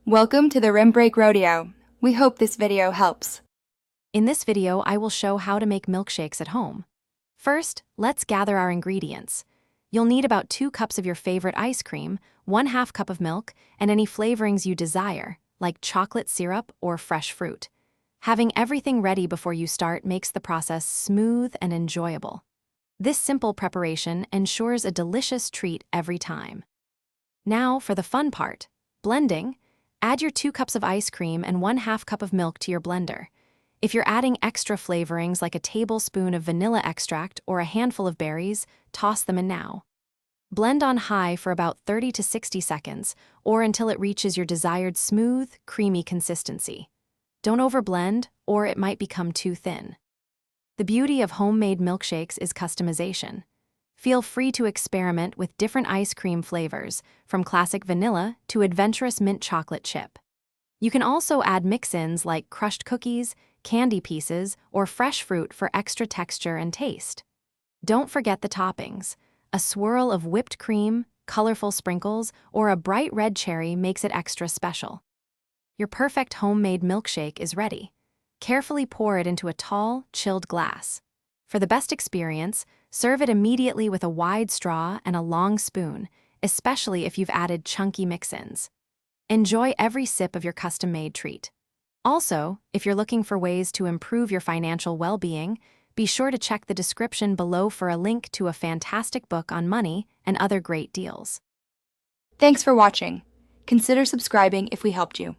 Welcome to the Rim Break Rodeo. We hope this video helps. In this video, I will show how to make milkshakes at home. First, let's gather our ingredients. You'll need about 2 cups of your favorite ice cream, 1/2 cup of milk, and any flavorings you desire, like chocolate syrup or fresh fruit. Having everything ready before you start makes the process smooth and enjoyable. This simple preparation ensures a delicious treat every time. Now for the fun part, blending. Add your 2 cups of ice cream and 1/2 cup of milk to your blender. If you're adding extra flavorings like a tablespoon of vanilla extract or a handful of berries, toss them in now. Blend on high for about 30 to 60 seconds, or until it reaches your desired smooth, creamy consistency. Don't overblend, or it might become too thin. The beauty of homemade milkshakes is customization. Feel free to experiment with different ice cream flavors, from classic vanilla to adventurous mint chocolate chip. You can also add mix-ins like crushed cookies, candy pieces, or fresh fruit for extra texture and taste. Don't forget the toppings. A swirl of whipped cream, colorful sprinkles, or a bright red cherry makes it extra special. Your perfect homemade milkshake is ready. Carefully pour it into a tall, chilled glass. For the best experience, serve it immediately with a wide straw and a long spoon, especially if you've added chunky mix-ins. Enjoy every sip of your custom-made treat. Also, if you're looking for ways to improve your financial well-being, be sure to check the description below for a link to a fantastic book on money and other great deals. Thanks for watching. Consider subscribing if we helped you.